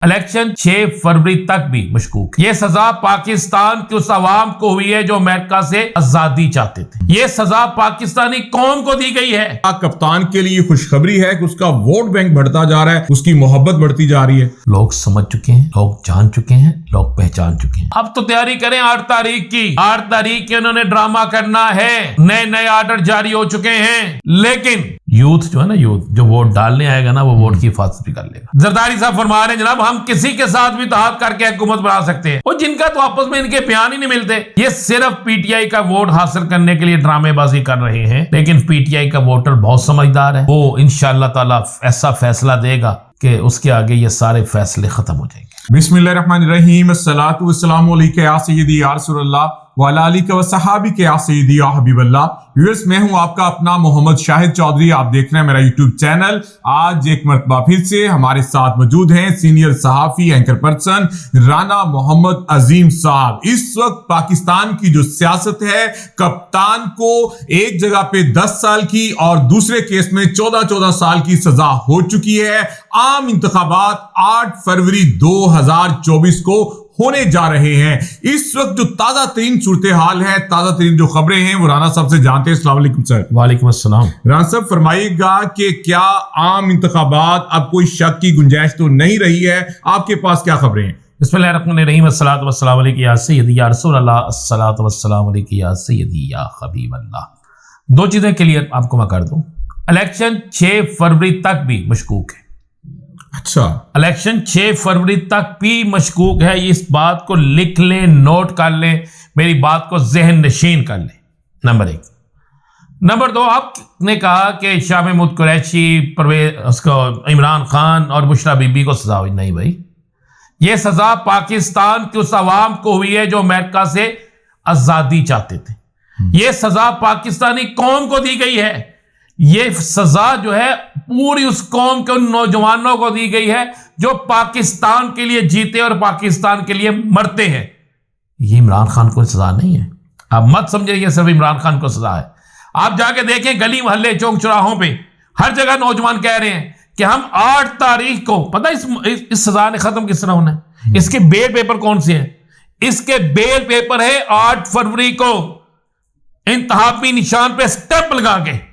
Election 6 फरवरी तक भी मशकूक है। ये सजा पाकिस्तान की उस आवाम को हुई है जो अमेरिका से आजादी चाहते थे। ये सजा पाकिस्तानी कौम को दी गई है। कप्तान के लिए खुशखबरी है कि उसका वोट बैंक बढ़ता जा रहा है, उसकी मोहब्बत बढ़ती जा रही है। लोग समझ चुके हैं, लोग जान चुके हैं, लोग पहचान चुके हैं। अब तो तैयारी करें 8 तारीख की। 8 तारीख के उन्होंने ड्रामा करना है। नए नए आर्डर जारी हो चुके हैं, लेकिन यूथ जो है ना, यूथ जो वोट डालने आएगा ना, वो वोट की हिफाजत भी कर लेगा। जरदारी साहब फरमा रहे हैं जनाब, हम किसी के साथ भी इत्तेहाद करके हुकूमत बना सकते हैं। और जिनका तो आपस में इनके बयान ही नहीं मिलते, ये सिर्फ पीटीआई का वोट हासिल करने के लिए ड्रामेबाजी कर रहे हैं। लेकिन पीटीआई का वोटर बहुत समझदार है, वो इंशाअल्लाह ताला ऐसा फैसला देगा कि उसके आगे ये सारे फैसले खत्म हो जाएंगे। बिस्मिल्लाहिर्रहमानिर्रहीम, अस्सलातु वस्सलामु अलैका या सय्यदी या रसूलल्लाह व अला आलिका व सहाबी के या सय्यदी या हबीबल्लाह। व्यूअर्स, मैं हूं आपका अपना मोहम्मद शाहिद चौधरी। आप देख रहे हैं मेरा यूट्यूब चैनल। आज एक मरतबा फिर से हमारे साथ मौजूद हैं सीनियर सहाफी एंकर पर्सन राना मोहम्मद अजीम साहब। इस वक्त पाकिस्तान की जो सियासत है, कप्तान को एक जगह पे 10 साल की और दूसरे केस में 14 साल की सजा हो चुकी है। आम इंतखाबात 8 फरवरी 2024 को होने जा रहे हैं। इस वक्त जो ताजा तरीन सूरत हाल है, ताजा तरीन जो खबरें हैं, वो राना साहब से जानते हैं। अस्सलाम वालेकुम सर। वालेकुम अस्सलाम। राना साहब फरमाइएगा कि क्या आम इंतखाबात अब कोई शक की गुंजाइश तो नहीं रही है? आपके पास क्या खबरें हैं? बिस्मिल्लाहिर्रहमानिर्रहीम, अस्सलातु वस्सलामु अलैका या सय्यदी या रसूलल्लाह, अस्सलातु वस्सलामु अलैका या सय्यदी या हबीबल्लाह। दो चीजें क्लियर आपको मैं कर दूं, इलेक्शन 6 फरवरी तक भी मशकूक है। अच्छा, इलेक्शन 6 फरवरी तक भी मशकूक है। इस बात को लिख लें, नोट कर लें, मेरी बात को जहन नशीन कर लें। नंबर 1। नंबर 2, आपने कहा कि शाह महमूद कुरैशी, परवेज उसको इमरान खान और बुशरा बीबी को सजा हुई। नहीं भाई, यह सजा पाकिस्तान की उस आवाम को हुई है जो अमेरिका से आजादी चाहते थे। यह सजा पाकिस्तानी कौम को दी गई है। ये सजा जो है पूरी उस कौम के उन नौजवानों को दी गई है जो पाकिस्तान के लिए जीते और पाकिस्तान के लिए मरते हैं। ये इमरान खान को सजा नहीं है। आप मत समझिए ये सिर्फ इमरान खान को सजा है। आप जाके देखें गली मोहल्ले चौक चौराहों पे हर जगह नौजवान कह रहे हैं कि हम 8 तारीख को, पता इस सजा ने खत्म किस तरह होना है। इसके बेल पेपर कौन से हैं? इसके बेल पेपर है 8 फरवरी को इंतहाबी निशान पे स्टैंप लगा के।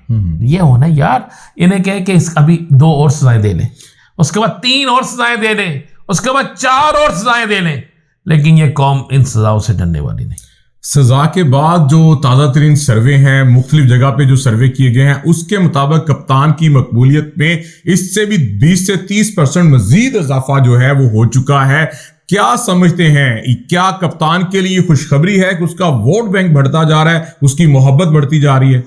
ये होना यार, इन्हें कहे कि अभी 2 और सजाएं दे लें, उसके बाद 3 और सजाएं दे लें, उसके बाद 4 और सजाएं दे लें, लेकिन ये कौम इन सजाओं से डरने वाली नहीं। सजा के बाद जो ताज़ा तरीन सर्वे हैं, मुख्तलिफ जगह पे जो सर्वे किए गए हैं, उसके मुताबिक कप्तान की मकबूलियत में इससे भी 20 से 30% मजीद इजाफा जो है वो हो चुका है। क्या समझते हैं, क्या कप्तान के लिए खुशखबरी है कि उसका वोट बैंक बढ़ता जा रहा है, उसकी मोहब्बत बढ़ती जा रही है?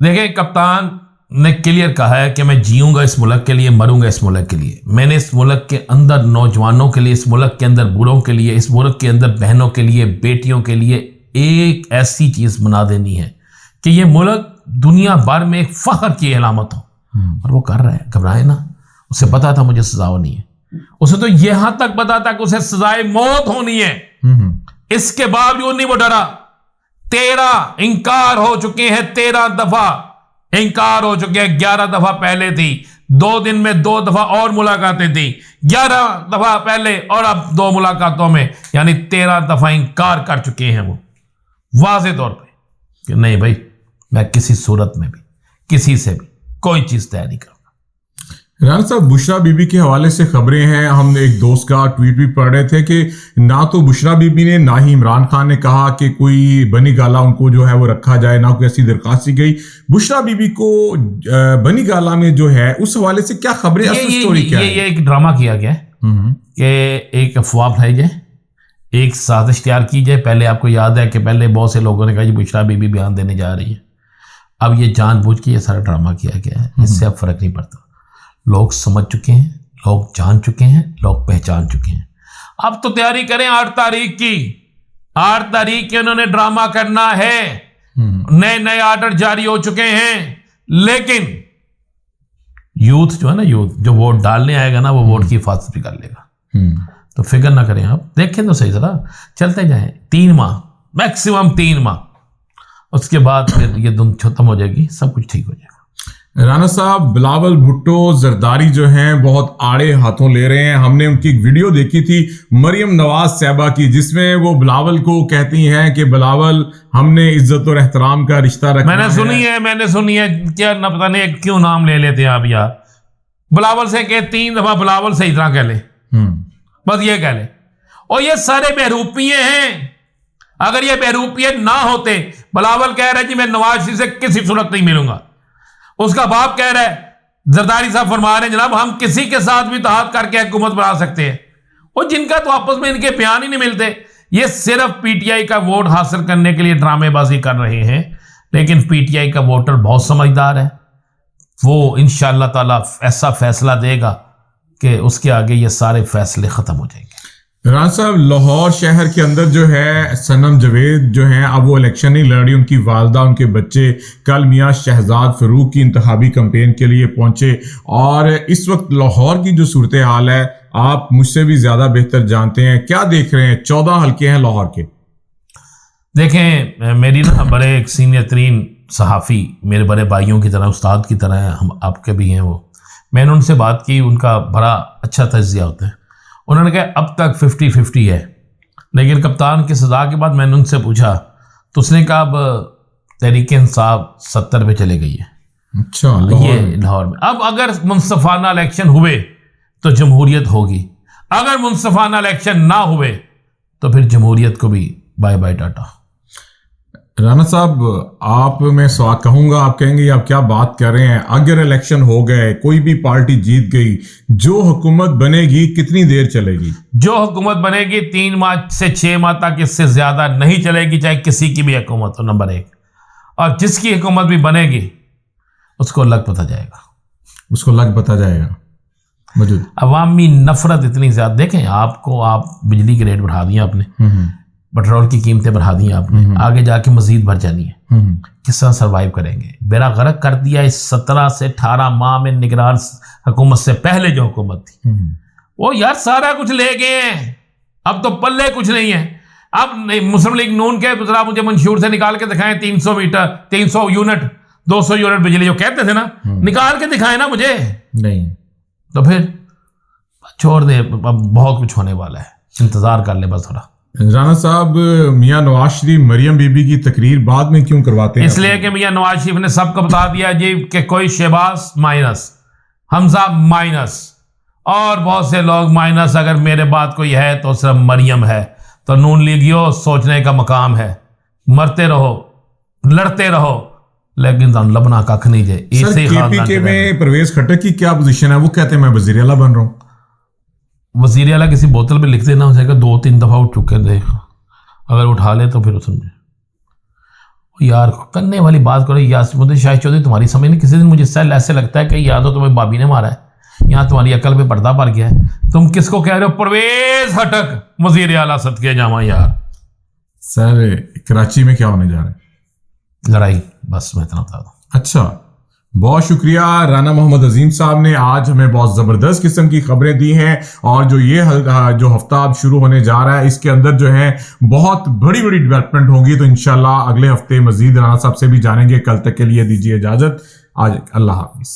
देखें, कप्तान ने क्लियर कहा है कि मैं जीऊंगा इस मुल्क के लिए, मरूंगा इस मुल्क के लिए। मैंने इस मुल्क के अंदर नौजवानों के लिए, इस मुल्क के अंदर बूढ़ों के लिए, इस मुल्क के अंदर बहनों के लिए, बेटियों के लिए एक ऐसी चीज बना देनी है कि ये मुल्क दुनिया भर में एक फख्र की अलामत हो। और वो कर रहा है। घबराए ना, उसे पता था मुझे सजा होनी है। उसे तो यहां तक पता था कि उसे सजाए मौत होनी है। इसके बावजूद नहीं वो डरा। 13 इंकार हो चुके हैं, 13 दफा इंकार हो चुके हैं। 11 दफा पहले थी, 2 दिन में 2 दफा और मुलाकातें थी, 11 दफा पहले और अब 2 मुलाकातों में, यानी 13 दफा इंकार कर चुके हैं वो वाज़े तौर पे कि नहीं भाई, मैं किसी सूरत में भी किसी से भी कोई चीज तय नहीं करूंगा। राना साहब, बुशरा बीबी के हवाले से खबरें हैं। हमने एक दोस्त का ट्वीट भी पढ़ रहे थे कि ना तो बुशरा बीबी ने, ना ही इमरान खान ने कहा कि कोई बनी गाला उनको जो है वो रखा जाए, ना कोई ऐसी दरखास्त की गई। बुशरा बीबी को बनी गाला में जो है, उस हवाले से क्या खबरें, असल स्टोरी क्या है? ये एक ड्रामा किया गया कि एक अफवाह फैलाई जाए, एक साजिश तैयार की जाए। पहले आपको याद है कि पहले बहुत से लोगों ने कहा कि बुशरा बीबी बयान देने जा रही है। अब ये जानबूझ के ये सारा ड्रामा किया गया है। इससे अब फर्क नहीं पड़ता। लोग समझ चुके हैं, लोग जान चुके हैं, लोग पहचान चुके हैं। अब तो तैयारी करें 8 तारीख की। 8 तारीख के उन्होंने ड्रामा करना है। नए नए आर्डर जारी हो चुके हैं, लेकिन यूथ जो है ना, यूथ जो वोट डालने आएगा ना, वो वोट की हिफाजत भी कर लेगा। तो फिक्र ना करें आप, देखें तो सही जरा, चलते जाएं 3 माह, मैक्सिमम 3 माह, उसके बाद फिर ये धुन खत्म हो जाएगी, सब कुछ ठीक हो जाएगा। राना साहब, बिलावल भुट्टो जरदारी जो हैं बहुत आड़े हाथों ले रहे हैं। हमने उनकी एक वीडियो देखी थी मरियम नवाज साहबा की, जिसमें वो बिलावल को कहती हैं कि बिलावल, हमने इज्जत और एहतराम का रिश्ता रखा मैंने सुनी है क्या ना, पता नहीं क्यों नाम ले लेते हैं आप यार। बिलावल से कह 3 दफा बिलावल से इतना कह ले, बस ये कह ले। और ये सारे बहरूपिये हैं। अगर ये बहरूपिये ना होते, बिलावल कह रहे जी मैं नवाज शरीफ से किसी सूरत नहीं मिलूंगा, उसका बाप कह रहा है, जरदारी साहब फरमा रहे हैं जनाब हम किसी के साथ भी इत्तेहाद करके हुकूमत बना सकते हैं। और जिनका तो आपस में इनके बयान ही नहीं मिलते, ये सिर्फ पीटीआई का वोट हासिल करने के लिए ड्रामेबाजी कर रहे हैं। लेकिन पीटीआई का वोटर बहुत समझदार है, वो इंशाअल्लाह ताला ऐसा फैसला देगा कि उसके आगे ये सारे फैसले खत्म हो जाएंगे। राना साहब, लाहौर शहर के अंदर जो है सनम जवेद जो हैं, अब वो इलेक्शन नहीं लड़ रही, उनकी वालदा, उनके बच्चे कल मियाँ शहजाद फरूक की इंतखाबी कैंपेन के लिए पहुंचे। और इस वक्त लाहौर की जो सूरत हाल है आप मुझसे भी ज्यादा बेहतर जानते हैं, क्या देख रहे हैं? 14 हल्के हैं लाहौर के। देखें, मेरी ना बड़े एक सीनियर तरीन सहाफ़ी, मेरे बड़े भाइयों की तरह, उस्ताद की तरह हैं, हम आपके भी हैं वो। मैंने उनसे बात की, उनका बड़ा अच्छा तज्ज़िया होता है। उन्होंने कहा अब तक 50-50 है, लेकिन कप्तान की सज़ा के बाद मैंने उनसे पूछा तो उसने कहा अब तहरीक इंसाफ 70 पे चले गई है। अच्छा, ये लाहौर में अब अगर मुनसफाना इलेक्शन हुए तो जमहूरियत होगी, अगर मुनसफाना इलेक्शन ना हुए तो फिर जमहूरियत को भी बाय बाय टाटा। राना साहब, आप मैं सवाल कहूंगा, आप कहेंगे आप क्या बात कर रहे हैं? अगर इलेक्शन हो गए, कोई भी पार्टी जीत गई, जो हुकूमत बनेगी कितनी देर चलेगी? जो हुकूमत बनेगी 3 माह से 6 माह तक, इससे ज्यादा नहीं चलेगी, चाहे किसी की भी हुकूमत हो, नंबर 1। और जिसकी हुकूमत भी बनेगी उसको लग पता जाएगा, मौजूद अवामी नफरत इतनी ज्यादा। देखें, आप बिजली के रेट बढ़ा दिए आपने, पेट्रोल की कीमतें बढ़ा दी आपने, आगे जाके मजीद बढ़ जानी है, किस तरह सर्वाइव करेंगे? बेड़ा गर्क कर दिया इस 17 से 18 माह में निगरान हुकूमत से पहले जो हुकूमत थी, वो यार सारा कुछ ले गए हैं, अब तो पल्ले कुछ नहीं है। अब मुस्लिम लीग नून के जरा मुझे मंशूर से निकाल के दिखाएं 300 मीटर, 300 यूनिट, 200 यूनिट बिजली जो कहते थे ना, निकाल के दिखाएं ना मुझे। नहीं तो फिर छोड़ दे, अब बहुत कुछ होने वाला है, इंतजार कर ले बस थोड़ा। राना साहब, मियाँ नवाज शरीफ मरियम बीबी की तकरीर बाद में क्यों करवाते हैं? इसलिए कि मियाँ नवाज शरीफ ने सबको बता दिया जी कि कोई शहबाज माइनस, हमजा माइनस और बहुत से लोग माइनस, अगर मेरे बात कोई है तो सिर्फ मरियम है। तो नून लीगियो सोचने का मकाम है, मरते रहो, लड़ते रहो, लेकिन लबना कख नहीं जाए। केपीके में परवेज खट्टर की क्या पोजीशन है? वो कहते हैं मैं वजीर आला बन रहा हूँ। वजीर आला किसी बोतल पे लिख देना हो जाएगा, 2-3 दफा उठ चुके थे, अगर उठा ले तो फिर समझे यार करने वाली बात करो। मुझे शाहिद चौधरी तुम्हारी समझ नहीं, किसी दिन मुझे ऐसे लगता है कि या तो तुम्हें बाबी ने मारा है, यहाँ तुम्हारी अकल पे पर्दा पड़ गया है। तुम किसको कह रहे हो? परवेज खट्टर वजीर आला सदके जामा यार। सर, कराची में क्या होने जा रहा है? लड़ाई, बस मैं इतना बता दूं। अच्छा, बहुत शुक्रिया राना मोहम्मद अजीम साहब ने आज हमें बहुत ज़बरदस्त किस्म की खबरें दी हैं। और जो हफ्ता अब शुरू होने जा रहा है, इसके अंदर जो है बहुत बड़ी बड़ी डेवलपमेंट होगी। तो इंशाल्लाह अगले हफ्ते मजीद राना साहब से भी जानेंगे। कल तक के लिए दीजिए इजाज़त। आज अल्लाह हाफिज़।